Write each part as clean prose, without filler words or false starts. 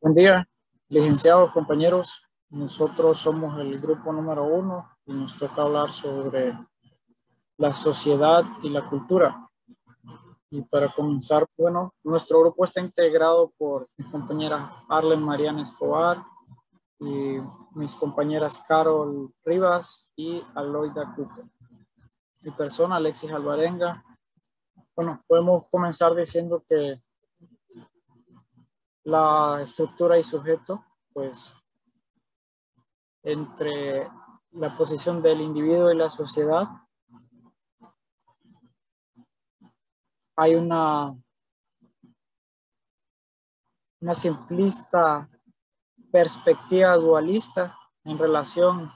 Buen día, licenciados, compañeros. Nosotros somos el grupo número 1 y nos toca hablar sobre la sociedad y la cultura. Y para comenzar, bueno, nuestro grupo está integrado por mis compañeras Arlen Mariana Escobar y mis compañeras Carol Rivas y Aloida Cooper. Mi persona, Alexis Alvarenga. Bueno, podemos comenzar diciendo que la estructura y sujeto, pues, entre la posición del individuo y la sociedad, hay una simplista perspectiva dualista en relación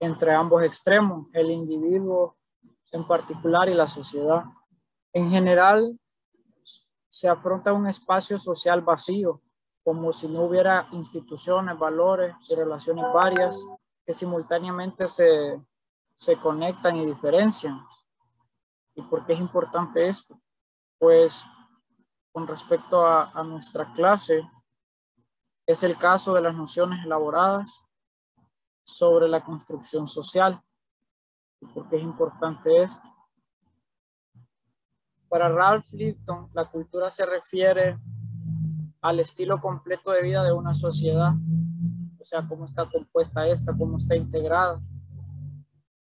entre ambos extremos, el individuo en particular y la sociedad. En general, se afronta un espacio social vacío, como si no hubiera instituciones, valores y relaciones varias que simultáneamente se conectan y diferencian. ¿Y por qué es importante esto? Pues con respecto a nuestra clase, es el caso de las nociones elaboradas sobre la construcción social. ¿Y por qué es importante esto? Para Ralph Lipton, la cultura se refiere al estilo completo de vida de una sociedad, o sea, cómo está compuesta esta, cómo está integrada,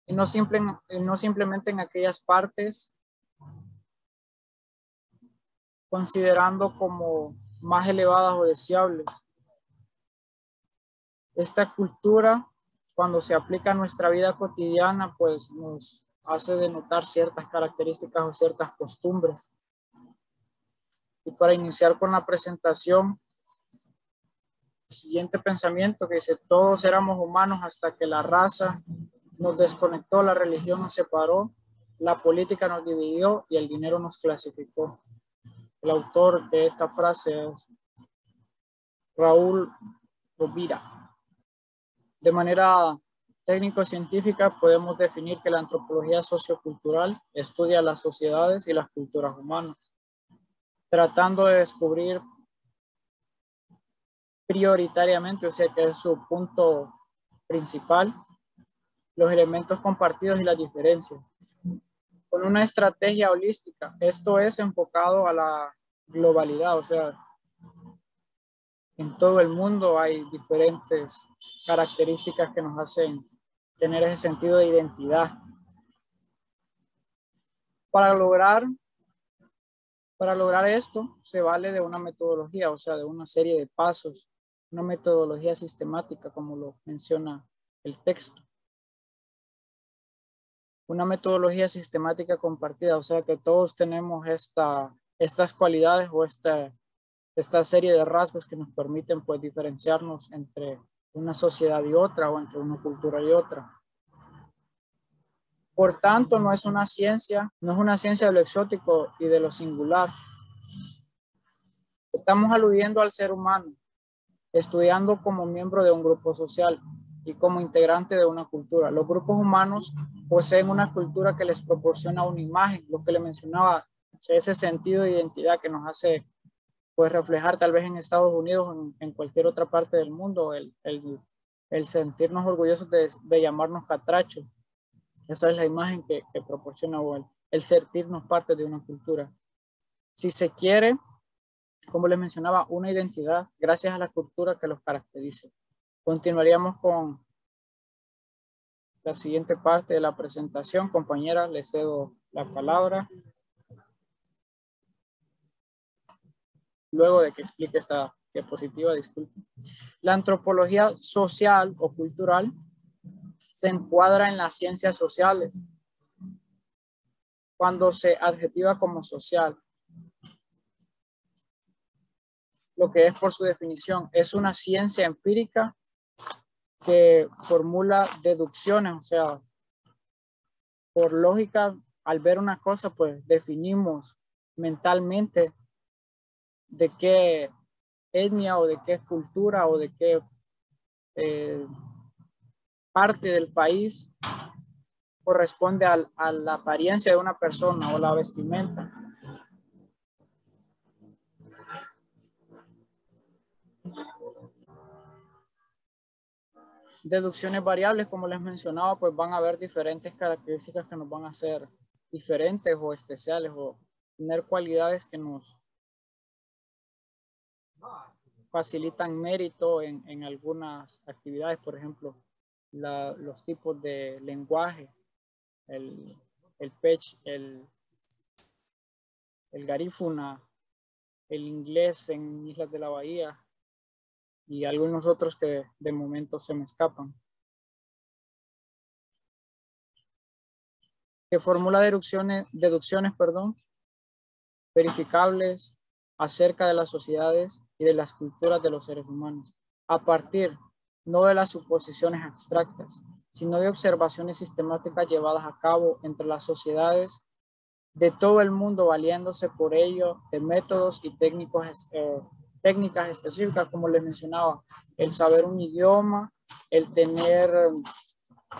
y no simplemente en aquellas partes considerando como más elevadas o deseables. Esta cultura, cuando se aplica a nuestra vida cotidiana, pues nos hace denotar ciertas características o ciertas costumbres. Y para iniciar con la presentación, el siguiente pensamiento que dice: todos éramos humanos hasta que la raza nos desconectó, la religión nos separó, la política nos dividió y el dinero nos clasificó. El autor de esta frase es Raúl Rovira. De manera técnico-científica podemos definir que la antropología sociocultural estudia las sociedades y las culturas humanas, tratando de descubrir prioritariamente, o sea que es su punto principal, los elementos compartidos y las diferencias, con una estrategia holística. Esto es enfocado a la globalidad, o sea, en todo el mundo hay diferentes características que nos hacen tener ese sentido de identidad. Para lograr esto se vale de una metodología, o sea, de una serie de pasos, una metodología sistemática, como lo menciona el texto. Una metodología sistemática compartida, o sea que todos tenemos estas cualidades o esta serie de rasgos que nos permiten, pues, diferenciarnos entre una sociedad y otra o entre una cultura y otra. Por tanto, no es una ciencia de lo exótico y de lo singular. Estamos aludiendo al ser humano, estudiando como miembro de un grupo social y como integrante de una cultura. Los grupos humanos poseen una cultura que les proporciona una imagen, lo que le mencionaba, ese sentido de identidad que nos hace, pues, reflejar tal vez en Estados Unidos o en cualquier otra parte del mundo, el sentirnos orgullosos de llamarnos catrachos. Esa es la imagen que proporciona, o el sentirnos parte de una cultura. Si se quiere, como les mencionaba, una identidad gracias a la cultura que los caracteriza. Continuaríamos con la siguiente parte de la presentación. Compañera, les cedo la palabra luego de que explique esta diapositiva. Disculpen. La antropología social o cultural se encuadra en las ciencias sociales cuando se adjetiva como social. Lo que es, por su definición, es una ciencia empírica que formula deducciones, o sea, por lógica, al ver una cosa, pues definimos mentalmente de qué etnia o de qué cultura o de qué parte del país corresponde a la apariencia de una persona o la vestimenta. deducciones variables, como les mencionaba, pues van a haber diferentes características que nos van a hacer diferentes o especiales o tener cualidades que nos facilitan mérito en algunas actividades, por ejemplo, los tipos de lenguaje, el Pech, el garífuna, el inglés en Islas de la Bahía y algunos otros que de momento se me escapan. Que formula deducciones, verificables acerca de las sociedades y de las culturas de los seres humanos, a partir no de las suposiciones abstractas, sino de observaciones sistemáticas llevadas a cabo entre las sociedades de todo el mundo, valiéndose por ello de métodos y técnicas específicas, como les mencionaba, el saber un idioma, el tener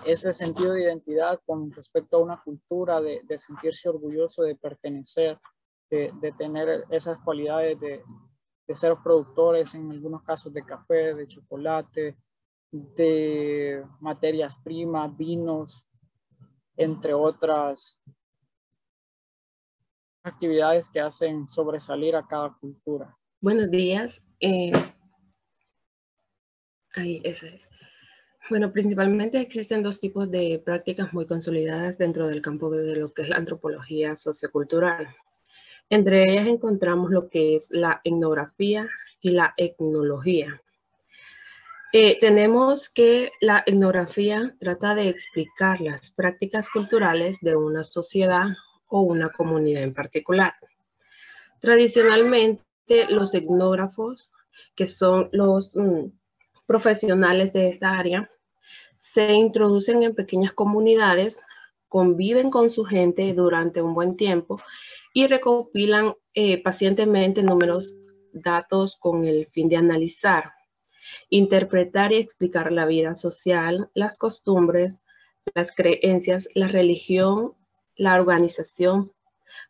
ese sentido de identidad con respecto a una cultura, de sentirse orgulloso de pertenecer, de tener esas cualidades de ser productores, en algunos casos de café, de chocolate, de materias primas, vinos, entre otras actividades que hacen sobresalir a cada cultura. Buenos días. Bueno, principalmente existen dos tipos de prácticas muy consolidadas dentro del campo de lo que es la antropología sociocultural. Entre ellas encontramos lo que es la etnografía y la etnología. Tenemos que la etnografía trata de explicar las prácticas culturales de una sociedad o una comunidad en particular. Tradicionalmente, los etnógrafos, que son los profesionales de esta área, se introducen en pequeñas comunidades, conviven con su gente durante un buen tiempo y recopilan pacientemente números, datos con el fin de analizar, interpretar y explicar la vida social, las costumbres, las creencias, la religión, la organización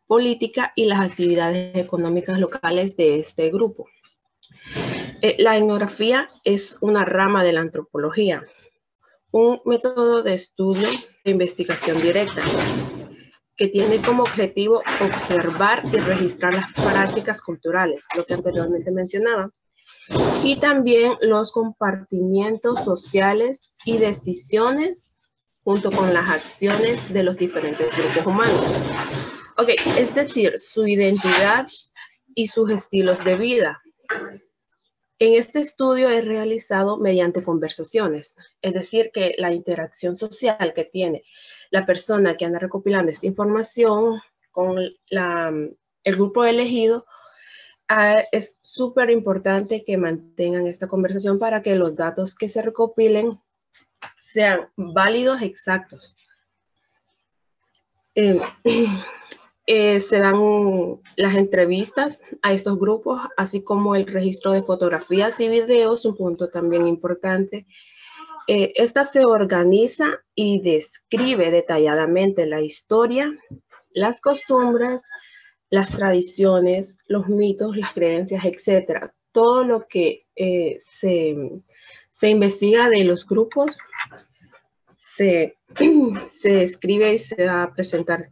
política y las actividades económicas locales de este grupo. La etnografía es una rama de la antropología, un método de estudio de investigación directa que tiene como objetivo observar y registrar las prácticas culturales, lo que anteriormente mencionaba, y también los compartimientos sociales y decisiones junto con las acciones de los diferentes grupos humanos. Ok, es decir, su identidad y sus estilos de vida. En este estudio es realizado mediante conversaciones, es decir, que la interacción social que tiene la persona que anda recopilando esta información con el grupo elegido, es súper importante que mantengan esta conversación para que los datos que se recopilen sean válidos, exactos. Se dan las entrevistas a estos grupos, así como el registro de fotografías y videos, un punto también importante. Esta se organiza y describe detalladamente la historia, las costumbres, las tradiciones, los mitos, las creencias, etc. Todo lo que se investiga de los grupos se escribe y se va a presentar.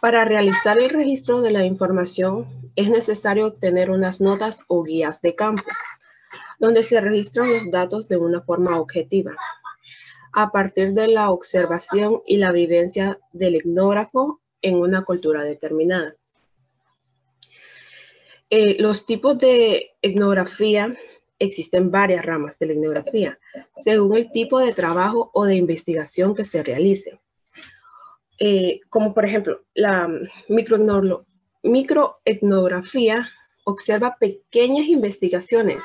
Para realizar el registro de la información es necesario obtener unas notas o guías de campo, donde se registran los datos de una forma objetiva, a partir de la observación y la vivencia del etnógrafo en una cultura determinada. Los tipos de etnografía, existen varias ramas de la etnografía, según el tipo de trabajo o de investigación que se realice. Como por ejemplo, la microetnografía observa pequeñas investigaciones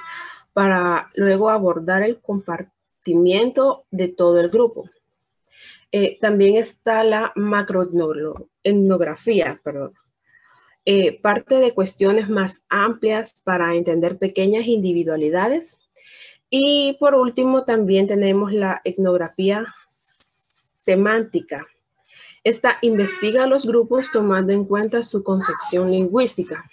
para luego abordar el compartimiento de todo el grupo. También está la macroetnografía, parte de cuestiones más amplias para entender pequeñas individualidades. Y por último también tenemos la etnografía semántica. Esta investiga a los grupos tomando en cuenta su concepción lingüística.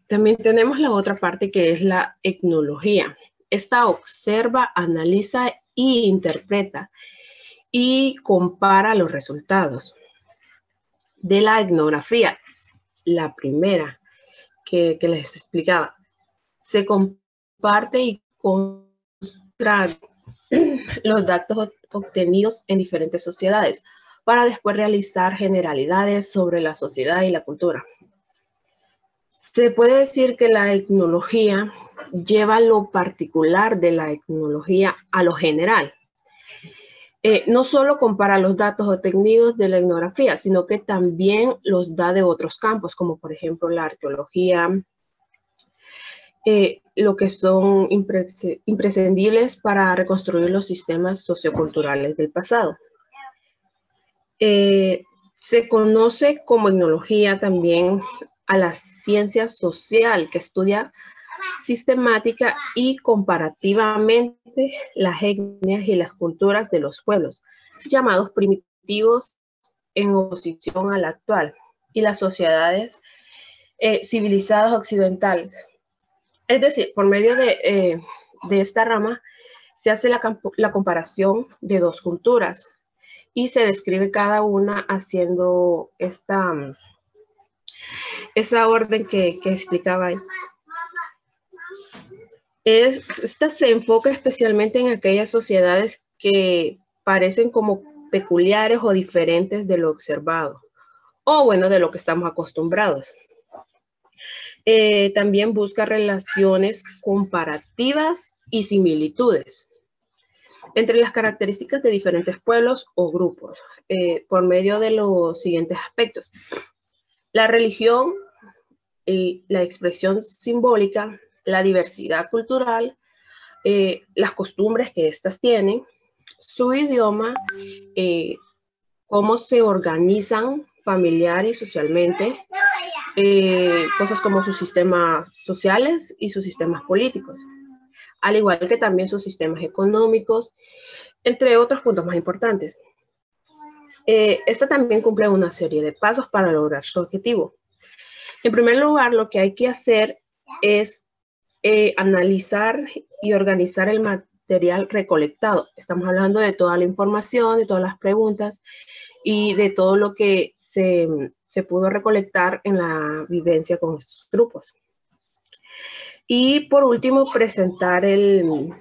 También tenemos la otra parte que es la etnología. Esta observa, analiza e interpreta y compara los resultados. De la etnografía, la primera que les explicaba, se comparte y contrasta los datos obtenidos en diferentes sociedades para después realizar generalidades sobre la sociedad y la cultura. Se puede decir que la etnología lleva lo particular de la etnología a lo general. No solo compara los datos obtenidos de la etnografía, sino que también los da de otros campos, como por ejemplo la arqueología, lo que son imprescindibles para reconstruir los sistemas socioculturales del pasado. Se conoce como etnología también a la ciencia social que estudia sistemática y comparativamente las etnias y las culturas de los pueblos, llamados primitivos en oposición a la actual, y las sociedades civilizadas occidentales. Es decir, por medio de esta rama se hace la comparación de dos culturas y se describe cada una haciendo esa orden que explicaba ahí. Esta se enfoca especialmente en aquellas sociedades que parecen como peculiares o diferentes de lo observado, o bueno, de lo que estamos acostumbrados. También busca relaciones comparativas y similitudes entre las características de diferentes pueblos o grupos, por medio de los siguientes aspectos: la religión, y la expresión simbólica, la diversidad cultural, las costumbres que éstas tienen, su idioma, cómo se organizan familiar y socialmente, cosas como sus sistemas sociales y sus sistemas políticos, al igual que también sus sistemas económicos, entre otros puntos más importantes. Esta también cumple una serie de pasos para lograr su objetivo. En primer lugar, lo que hay que hacer es analizar y organizar el material recolectado. Estamos hablando de toda la información, de todas las preguntas y de todo lo que se pudo recolectar en la vivencia con estos grupos. Y por último, presentar el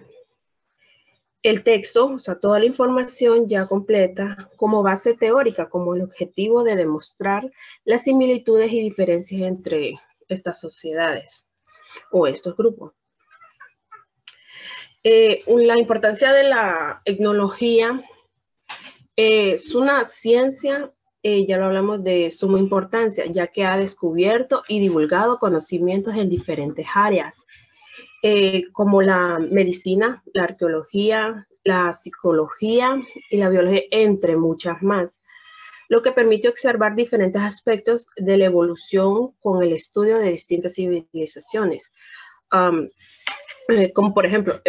texto, o sea, toda la información ya completa como base teórica, como el objetivo de demostrar las similitudes y diferencias entre estas sociedades o estos grupos. La importancia de la etnología es una ciencia, ya lo hablamos, de suma importancia, ya que ha descubierto y divulgado conocimientos en diferentes áreas, como la medicina, la arqueología, la psicología y la biología, entre muchas más, lo que permite observar diferentes aspectos de la evolución con el estudio de distintas civilizaciones. Como por ejemplo,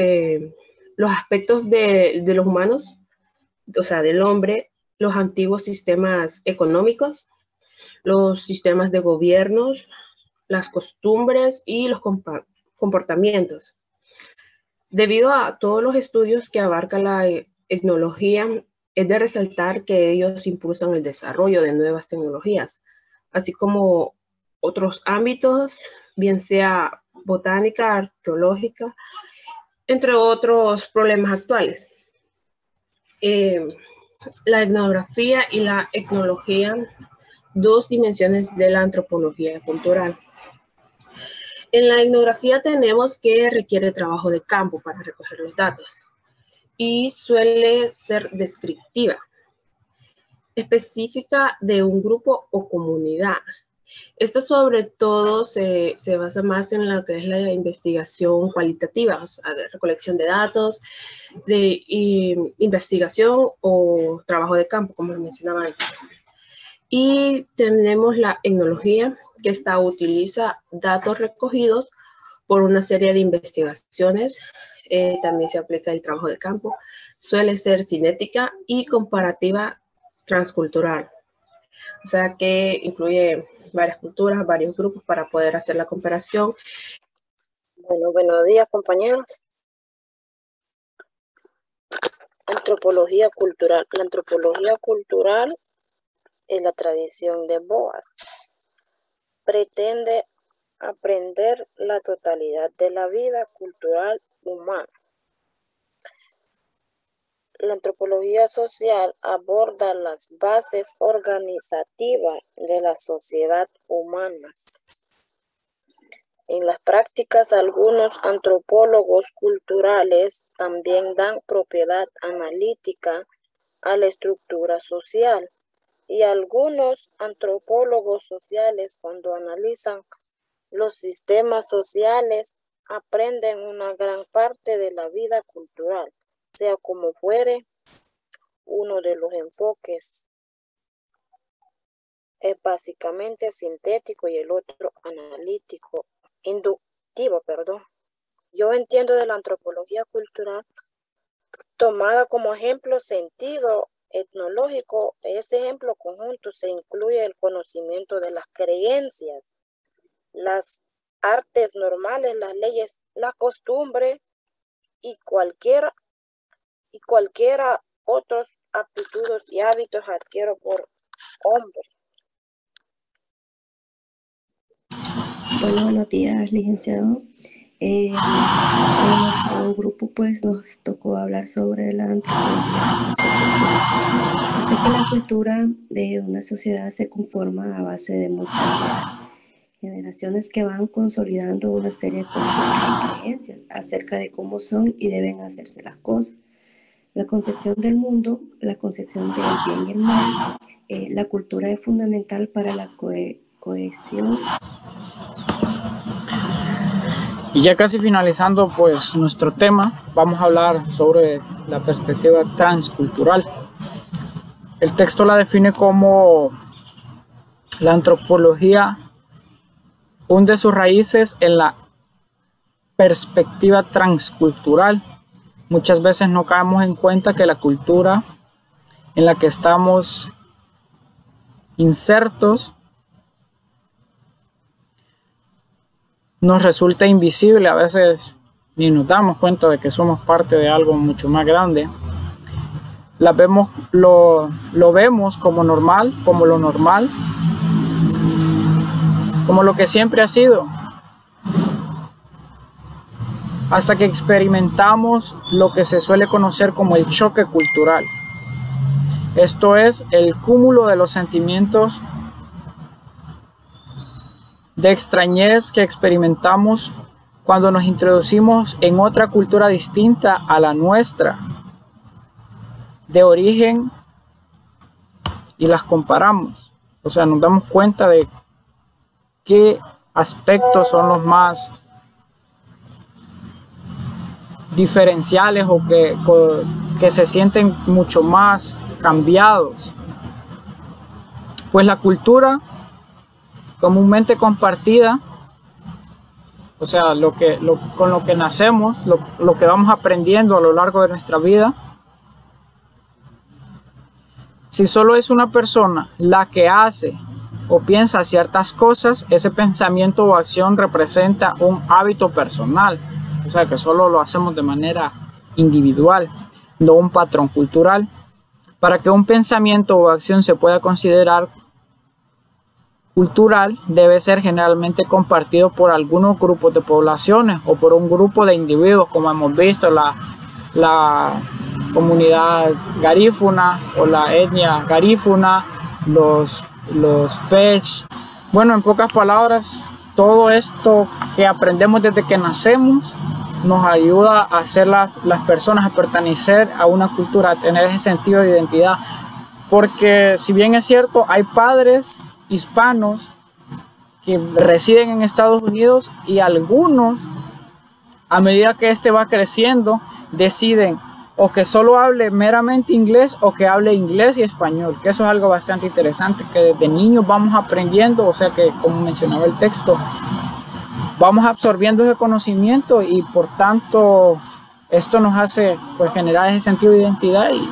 los aspectos de los humanos, o sea, del hombre, los antiguos sistemas económicos, los sistemas de gobiernos, las costumbres y los comportamientos. Debido a todos los estudios que abarca la etnología, es de resaltar que ellos impulsan el desarrollo de nuevas tecnologías, así como otros ámbitos, bien sea botánica, arqueológica, entre otros problemas actuales. La etnografía y la etnología, dos dimensiones de la antropología cultural. En la etnografía tenemos que requiere trabajo de campo para recoger los datos y suele ser descriptiva, específica de un grupo o comunidad. Esto sobre todo se basa más en lo que es la investigación cualitativa, o sea, de recolección de datos, de investigación o trabajo de campo, como mencionaba antes. Y tenemos la etnología, que utiliza datos recogidos por una serie de investigaciones. También se aplica el trabajo de campo. Suele ser cinética y comparativa transcultural. O sea que incluye varias culturas, varios grupos para poder hacer la comparación. Bueno, buenos días, compañeros. Antropología cultural. La antropología cultural es la tradición de Boas. Pretende aprender la totalidad de la vida cultural humana. La antropología social aborda las bases organizativas de la sociedad humana. En las prácticas, algunos antropólogos culturales también dan propiedad analítica a la estructura social, y algunos antropólogos sociales, cuando analizan los sistemas sociales, aprenden una gran parte de la vida cultural, sea como fuere. Uno de los enfoques es básicamente sintético y el otro analítico, inductivo. Yo entiendo de la antropología cultural tomada como ejemplo sentido etnológico. Ese ejemplo conjunto se incluye el conocimiento de las creencias, las artes normales, las leyes, la costumbre y cualquiera otros aptitudes y hábitos adquiridos por hombres. Bueno, buenos días, licenciado. En nuestro grupo pues nos tocó hablar sobre la antropología sociocultural. Así que la cultura de una sociedad se conforma a base de muchas generaciones que van consolidando una serie de costumbres y creencias acerca de cómo son y deben hacerse las cosas. La concepción del mundo, la concepción del bien y el mal, la cultura es fundamental para la cohesión. Y ya casi finalizando pues nuestro tema, vamos a hablar sobre la perspectiva transcultural. El texto la define como la antropología hunde sus raíces en la perspectiva transcultural. Muchas veces no caemos en cuenta que la cultura en la que estamos insertos nos resulta invisible. A veces ni nos damos cuenta de que somos parte de algo mucho más grande. Lo vemos como normal, como lo normal, como lo que siempre ha sido, hasta que experimentamos lo que se suele conocer como el choque cultural. Esto es el cúmulo de los sentimientos de extrañez que experimentamos cuando nos introducimos en otra cultura distinta a la nuestra, de origen, y las comparamos. O sea, nos damos cuenta de qué aspectos son los más diferenciales o que se sienten mucho más cambiados. Pues la cultura comúnmente compartida, o sea, con lo que nacemos, lo que vamos aprendiendo a lo largo de nuestra vida, si solo es una persona la que hace o piensa ciertas cosas, ese pensamiento o acción representa un hábito personal, o sea, que solo lo hacemos de manera individual, no un patrón cultural. Para que un pensamiento o acción se pueda considerar cultural, debe ser generalmente compartido por algunos grupos de poblaciones o por un grupo de individuos, como hemos visto la comunidad garífuna o la etnia garífuna, los Pech. Bueno, en pocas palabras, todo esto que aprendemos desde que nacemos nos ayuda a ser las personas, a pertenecer a una cultura, a tener ese sentido de identidad. Porque si bien es cierto, hay padres hispanos que residen en Estados Unidos y algunos, a medida que este va creciendo, deciden o que solo hable meramente inglés o que hable inglés y español, que eso es algo bastante interesante, que desde niños vamos aprendiendo, o sea que, como mencionaba el texto, vamos absorbiendo ese conocimiento y por tanto esto nos hace pues generar ese sentido de identidad y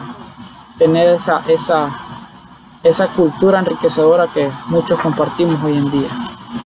tener esa cultura enriquecedora que muchos compartimos hoy en día.